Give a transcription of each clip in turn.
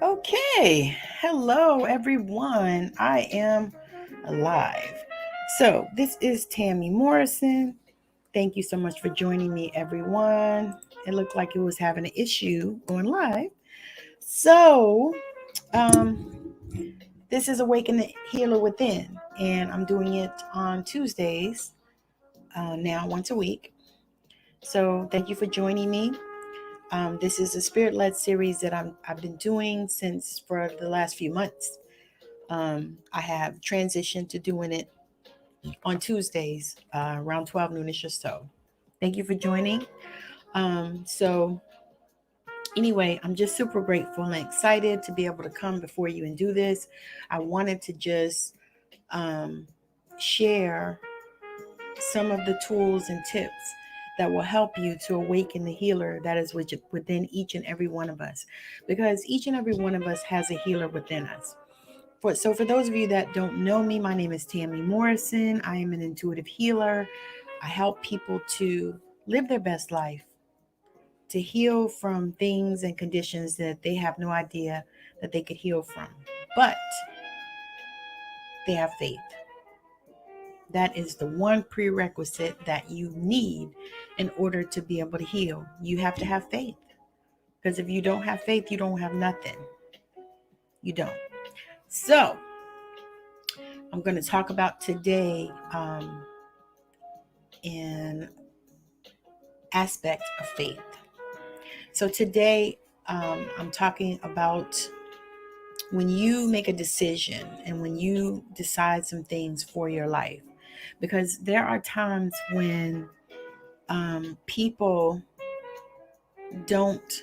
Okay, hello everyone. I am alive. So, this is Tammy Morrison. Thank you so much for joining me, everyone. It looked like it was having an issue going live. So, um, this is Awaken the Healer Within, and I'm doing it on Tuesdays now, once a week. So, thank you for joining me. This is a spirit-led series that I've been doing since for the last few months. I have transitioned to doing it on Tuesdays around 12 noonish or so. Thank you for joining. So, anyway, I'm just super grateful and excited to be able to come before you and do this. I wanted to just um, share some of the tools and tips that will help you to awaken the healer that is within each and every one of us, because each and every one of us has a healer within us. So for those of you that don't know me, my name is Tammy Morrison. I am an intuitive healer. I help people to live their best life, to heal from things and conditions that they have no idea that they could heal from. But they have faith. That is the one prerequisite that you need in order to be able to heal. You have to have faith. Because if you don't have faith, you don't have nothing. You don't. So, I'm going to talk about today in aspect of faith. So today, I'm talking about when you make a decision and when you decide some things for your life, because there are times when people don't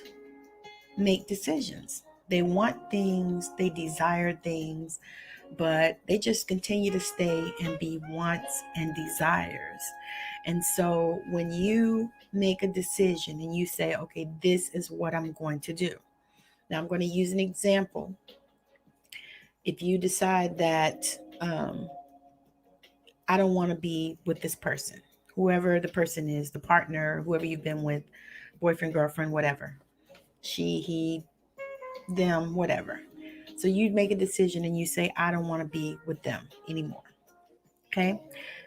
make decisions. They want things, they desire things, but they just continue to stay and be wants and desires. And so when you make a decision and you say, okay, this is what I'm going to do. Now, I'm going to use an example. If you decide that I don't want to be with this person, whoever the person is, the partner, whoever you've been with, boyfriend, girlfriend, whatever, she, he, them, whatever. So you make a decision and you say, I don't want to be with them anymore. Okay.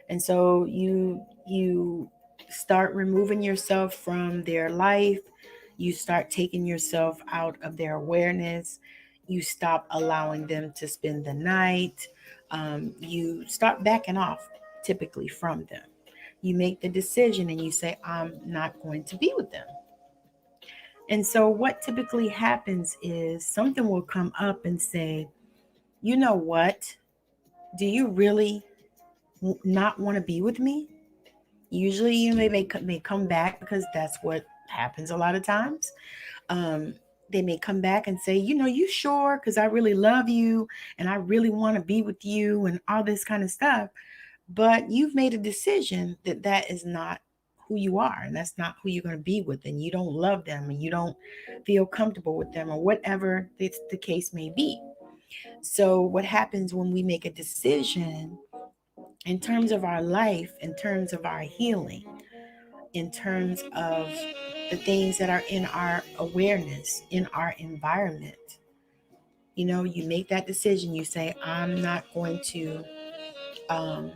And so you start removing yourself from their life. You start taking yourself out of their awareness. You stop allowing them to spend the night. You start backing off typically from them. You make the decision and you say, I'm not going to be with them. And so, what typically happens is something will come up and say, you know what? Do you really not want to be with me? Usually, may come back because that's what happens a lot of times. Um, they may come back and say, you sure? Because I really love you and I really want to be with you and all this kind of stuff. But you've made a decision that that is not who you are and that's not who you're going to be with, and you don't love them and you don't feel comfortable with them or whatever the case may be. So, what happens when we make a decision in terms of our life, in terms of our healing, in terms of the things that are in our awareness, in our environment? You make that decision. You say, I'm not going to, um,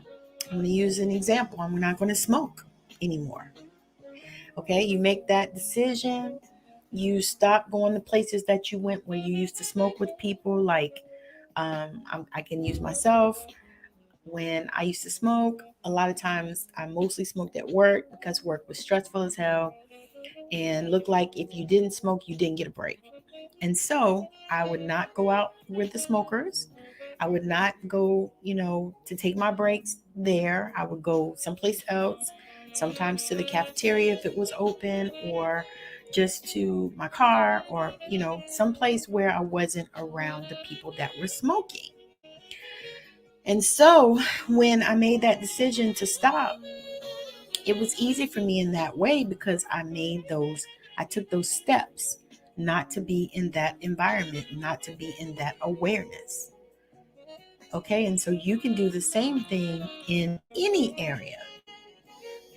I'm going to use an example. I'm not going to smoke anymore. Okay. You make that decision. You stop going to places that you went where you used to smoke with people. Like, I can use myself. When I used to smoke, a lot of times I mostly smoked at work because work was stressful as hell and looked like if you didn't smoke, you didn't get a break. And so I would not go out with the smokers. I would not go, to take my breaks there. I would go someplace else, sometimes to the cafeteria if it was open, or just to my car, or, someplace where I wasn't around the people that were smoking. And so when I made that decision to stop, it was easy for me in that way because I took those steps not to be in that environment, not to be in that awareness. Okay. And so you can do the same thing in any area.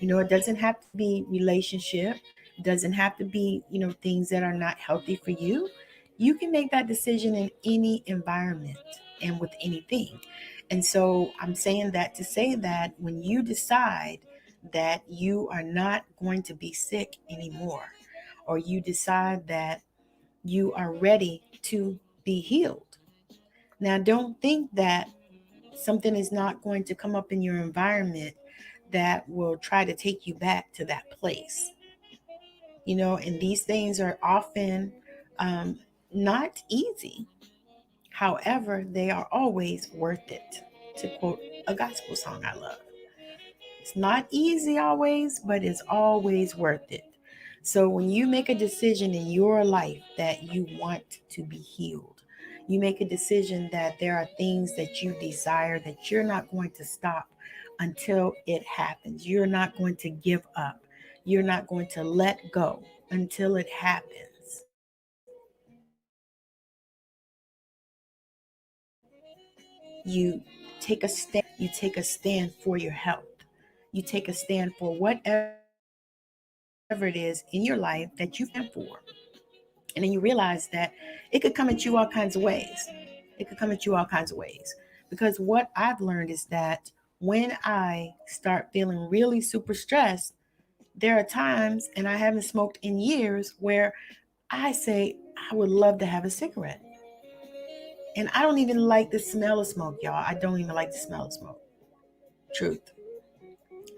It doesn't have to be relationship, it doesn't have to be, things that are not healthy for you. You can make that decision in any environment and with anything. And so I'm saying that to say that when you decide that you are not going to be sick anymore, or you decide that you are ready to be healed. Now, don't think that something is not going to come up in your environment that will try to take you back to that place. And these things are often um, not easy. However, they are always worth it. To quote a gospel song I love, it's not easy always, but it's always worth it. So when you make a decision in your life that you want to be healed, you make a decision that there are things that you desire that you're not going to stop until it happens. You're not going to give up. You're not going to let go until it happens. You take a stand. You take a stand for your health. You take a stand for whatever it is in your life that you stand for. And then you realize that it could come at you all kinds of ways. It could come at you all kinds of ways. Because what I've learned is that when I start feeling really super stressed, there are times, and I haven't smoked in years, where I say, I would love to have a cigarette. And I don't even like the smell of smoke, y'all. I don't even like the smell of smoke. Truth.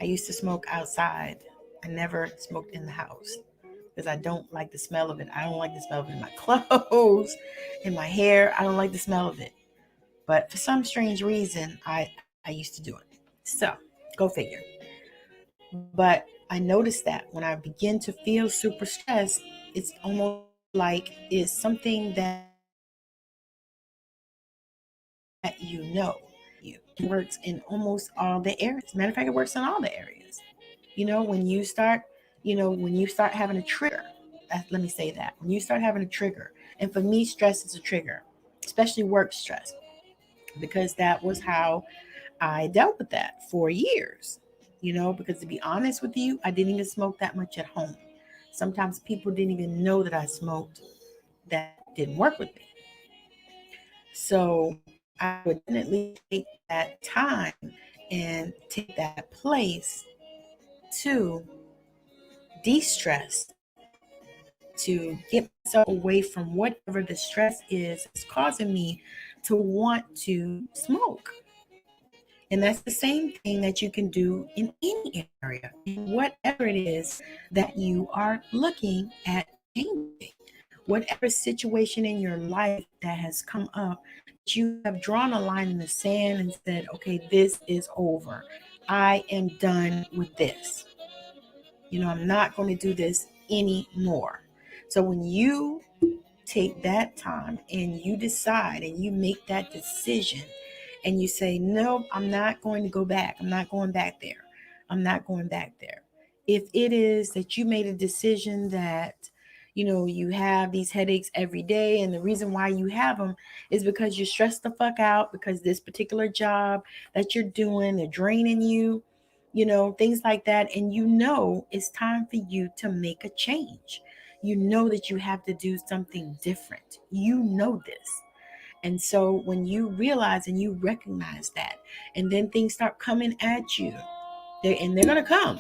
I used to smoke outside. I never smoked in the house because I don't like the smell of it. I don't like the smell of it in my clothes, in my hair. I don't like the smell of it. But for some strange reason, I used to do it. So, go figure. But I noticed that when I begin to feel super stressed, it's almost like it's something that you know. It works in almost all the areas. Matter of fact, it works in all the areas. When you start, when you start having a trigger, let me say that. When you start having a trigger, and for me, stress is a trigger, especially work stress, because that was how I dealt with that for years. Because to be honest with you, I didn't even smoke that much at home. Sometimes people didn't even know that I smoked that didn't work with me. So I would definitely take that time and take that place to de stress, to get myself away from whatever the stress is that's causing me to want to smoke. And that's the same thing that you can do in any area, in whatever it is that you are looking at changing. Whatever situation in your life that has come up, that you have drawn a line in the sand and said, okay, this is over. I am done with this. I'm not going to do this anymore. So when you take that time and you decide and you make that decision and you say, no, I'm not going to go back. I'm not going back there. I'm not going back there. If it is that you made a decision that, you have these headaches every day, and the reason why you have them is because you're stressed the fuck out because this particular job that you're doing, they're draining you, things like that. And it's time for you to make a change. That you have to do something different. This. And so when you realize and you recognize that, and then things start coming at you, they're going to come.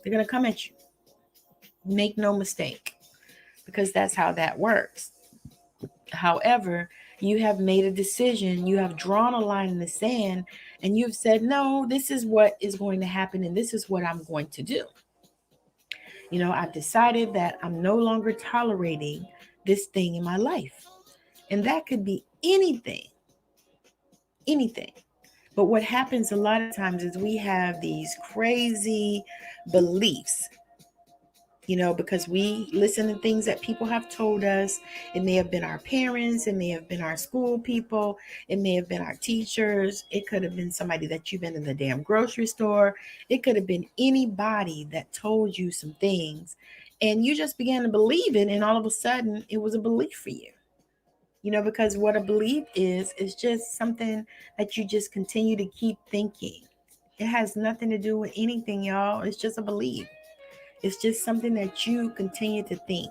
They're going to come at you. Make no mistake, because that's how that works. However, you have made a decision, you have drawn a line in the sand, and you've said, no, this is what is going to happen, and this is what I'm going to do. I've decided that I'm no longer tolerating this thing in my life. And that could be anything, anything. But what happens a lot of times is we have these crazy beliefs, because we listen to things that people have told us. It may have been our parents, it may have been our school people, it may have been our teachers, it could have been somebody that you've been in the damn grocery store, it could have been anybody that told you some things, and you just began to believe it, and all of a sudden it was a belief for you. Because what a belief is just something that you just continue to keep thinking. It has nothing to do with anything, y'all. It's just a belief. It's just something that you continue to think.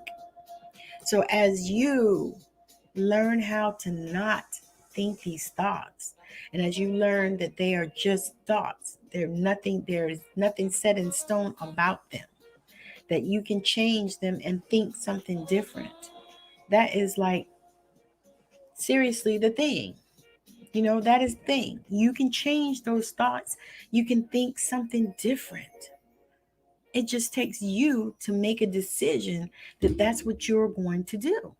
So as you Learn how to not think these thoughts. And as you learn that they are just thoughts, there is nothing set in stone about them, that you can change them and think something different. That is like seriously the thing. That is the thing. You can change those thoughts. You can think something different. It just takes you to make a decision that that's what you're going to do.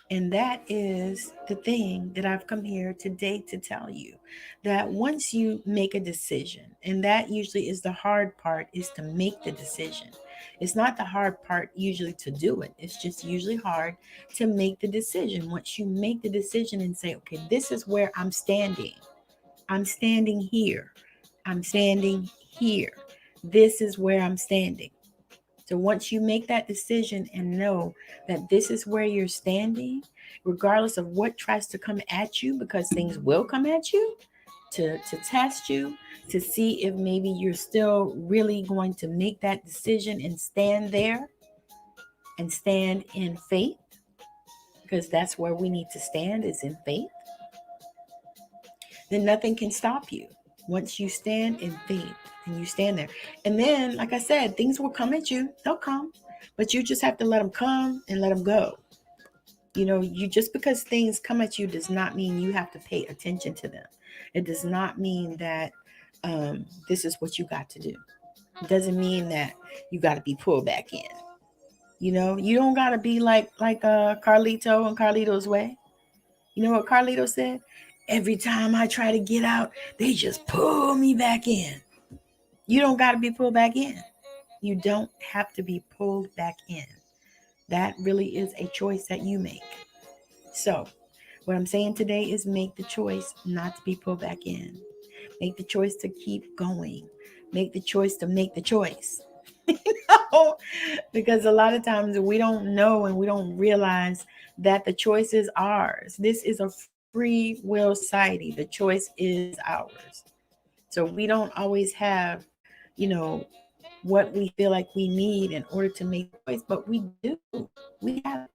And that is the thing that I've come here today to tell you, that once you make a decision, and that usually is the hard part, is to make the decision. It's not the hard part usually to do it. It's just usually hard to make the decision. Once you make the decision and say, okay, this is where I'm standing. I'm standing here. I'm standing here. This is where I'm standing. So once you make that decision and know that this is where you're standing, regardless of what tries to come at you, because things will come at you to test you, to see if maybe you're still really going to make that decision and stand there and stand in faith, because that's where we need to stand, is in faith. Then nothing can stop you. Once you stand in faith and you stand there. And then, like I said, things will come at you. They'll come. But you just have to let them come and let them go. You just because things come at you does not mean you have to pay attention to them. It does not mean that this is what you got to do. It doesn't mean that you got to be pulled back in. You don't got to be like Carlito and Carlito's Way. You know what Carlito said? Every time I try to get out, they just pull me back in. You don't got to be pulled back in. You don't have to be pulled back in. That really is a choice that you make. So, what I'm saying today is make the choice not to be pulled back in. Make the choice to keep going. Make the choice to make the choice. Because a lot of times we don't know and we don't realize that the choice is ours. This is a free will society. The choice is ours. So we don't always have, you know, what we feel like we need in order to make the choice, but we do. We have it.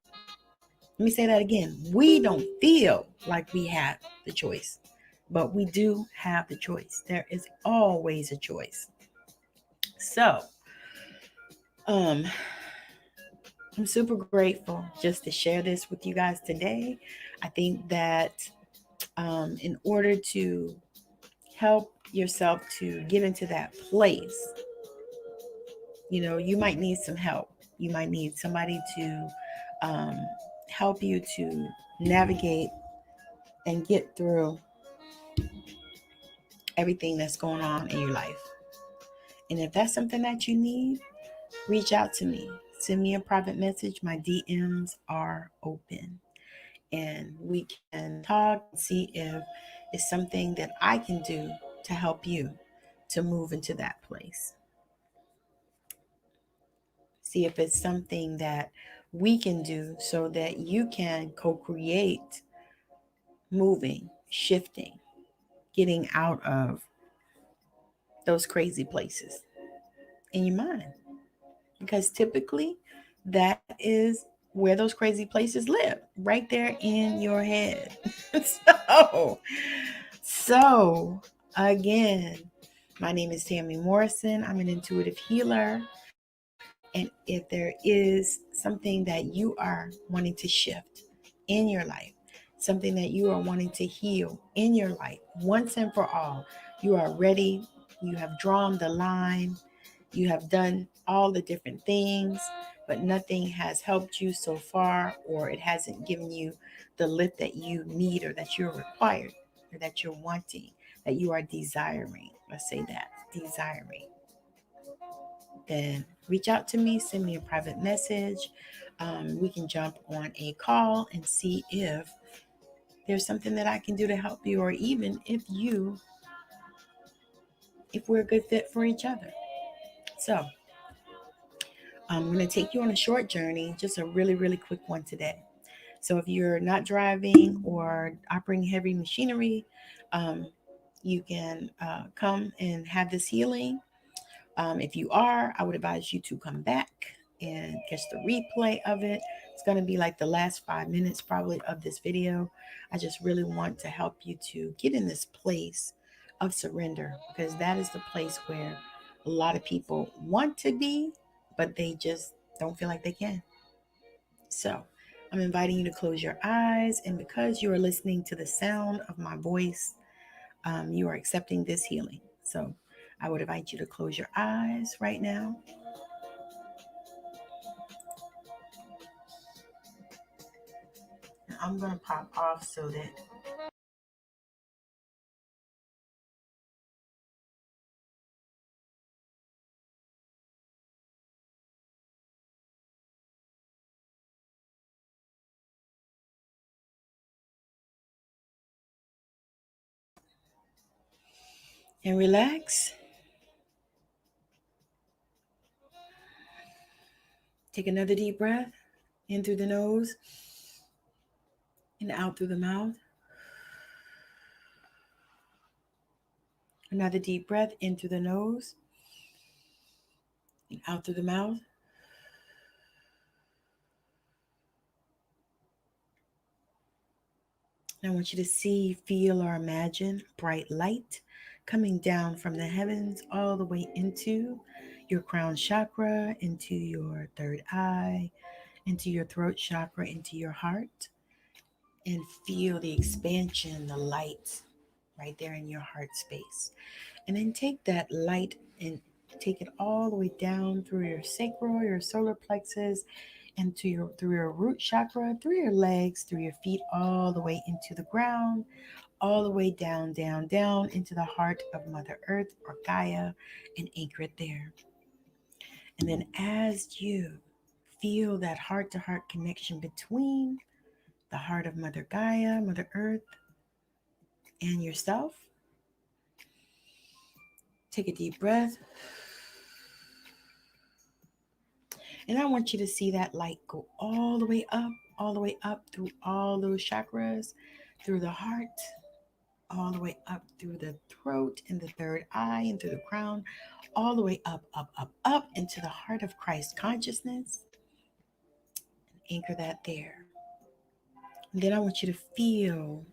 Let me say that again. We don't feel like we have the choice, but we do have the choice. There is always a choice. So, um, I'm super grateful just to share this with you guys today. I think that in order to help yourself to get into that place, you might need some help. You might need somebody to help you to navigate and get through everything that's going on in your life. And if that's something that you need, reach out to me. Send me a private message. My DMs are open. And we can talk and see if it's something that I can do to help you to move into that place. See if it's something that we can do so that you can co create moving, shifting, getting out of those crazy places in your mind. Because typically that is where those crazy places live, right there in your head. so, so again, my name is Tammy Morrison. I'm an intuitive healer. And if there is something that you are wanting to shift in your life, something that you are wanting to heal in your life, once and for all, you are ready. You have drawn the line. You have done all the different things, but nothing has helped you so far, or it hasn't given you the lift that you need, or that you're required, or that you're wanting, that you are desiring. Let's say that, desiring. Then reach out to me, send me a private message. We can jump on a call and see if there's something that I can do to help you, or even if we're a good fit for each other. So I'm going to take you on a short journey, just a really, really quick one today. So if you're not driving or operating heavy machinery, you can come and have this healing. If you are, I would advise you to come back and catch the replay of it. It's going to be like the last 5 minutes probably of this video. I just really want to help you to get in this place of surrender, because that is the place where a lot of people want to be, but they just don't feel like they can. So I'm inviting you to close your eyes, and because you are listening to the sound of my voice, you are accepting this healing. So I would invite you to close your eyes right now. I'm going to pop off so that and relax. Take another deep breath in through the nose and out through the mouth. Another deep breath in through the nose and out through the mouth. And I want you to see, feel, or imagine bright light coming down from the heavens all the way into your crown chakra, into your third eye, into your throat chakra, into your heart. And feel the expansion, the light right there in your heart space. And then take that light and take it all the way down through your sacral, your solar plexus, and to your through your root chakra, through your legs, through your feet, all the way into the ground, all the way down, down, down into the heart of Mother Earth or Gaia, and anchor it there. And then as you feel that heart to heart connection between the heart of Mother Gaia, Mother Earth, and yourself, take a deep breath. And I want you to see that light go all the way up through all those chakras, through the heart, all the way up through the throat and the third eye and through the crown, all the way up, up, up, up into the heart of Christ consciousness. Anchor that there. And then I want you to feel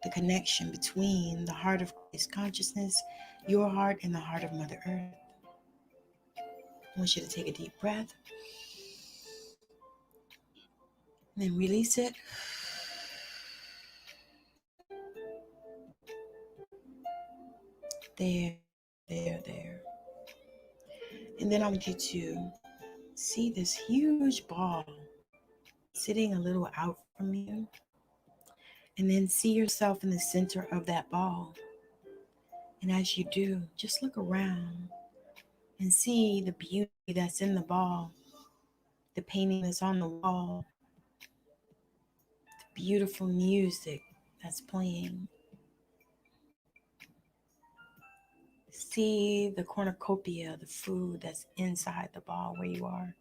the connection between the heart of Christ consciousness, your heart, and the heart of Mother Earth. I want you to take a deep breath and then release it. There, there. And then I want you to see this huge ball sitting a little out from you. And then see yourself in the center of that ball. And as you do, just look around and see the beauty that's in the ball, the painting that's on the wall, the beautiful music that's playing. See the cornucopia, the food that's inside the ball where you are.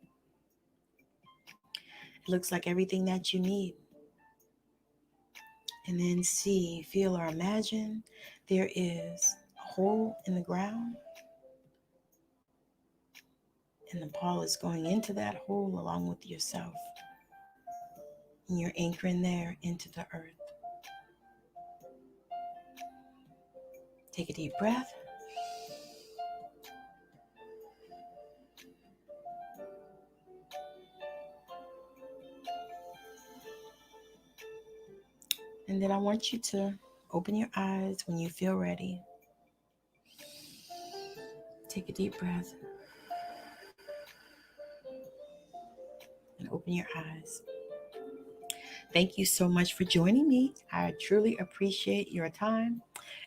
It looks like everything that you need. And then see, feel, or imagine there is a hole in the ground. And the ball is going into that hole along with yourself. And you're anchoring there into the earth. Take a deep breath. And then I want you to open your eyes when you feel ready. Take a deep breath. And open your eyes. Thank you so much for joining me. I truly appreciate your time.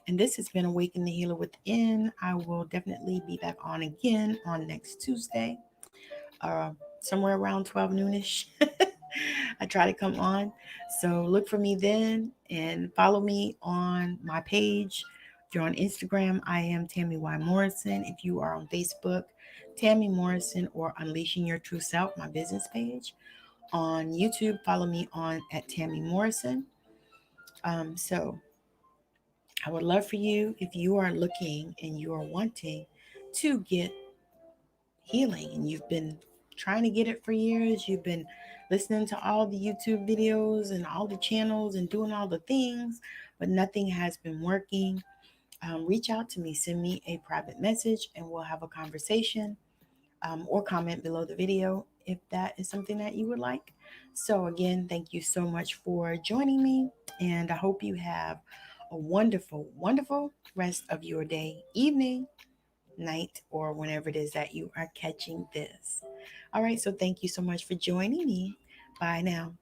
And this has been Awaken the Healer Within. I will definitely be back on again on next Tuesday, uh, somewhere around 12 noonish. I try to come on. So look for me then and follow me on my page. If you're on Instagram, I am Tammy Y. Morrison. If you are on Facebook, Tammy Morrison or Unleashing Your True Self, my business page. On YouTube, follow me on at Tammy Morrison. So I would love for you, if you are looking and you are wanting to get healing and you've been trying to get it for years. You've been listening to all the YouTube videos and all the channels and doing all the things, but nothing has been working. Reach out to me, send me a private message, and we'll have a conversation, or comment below the video if that is something that you would like. So, again, thank you so much for joining me, and I hope you have a wonderful, wonderful rest of your day, evening, night, or whenever it is that you are catching this. All right, so thank you so much for joining me. Bye now.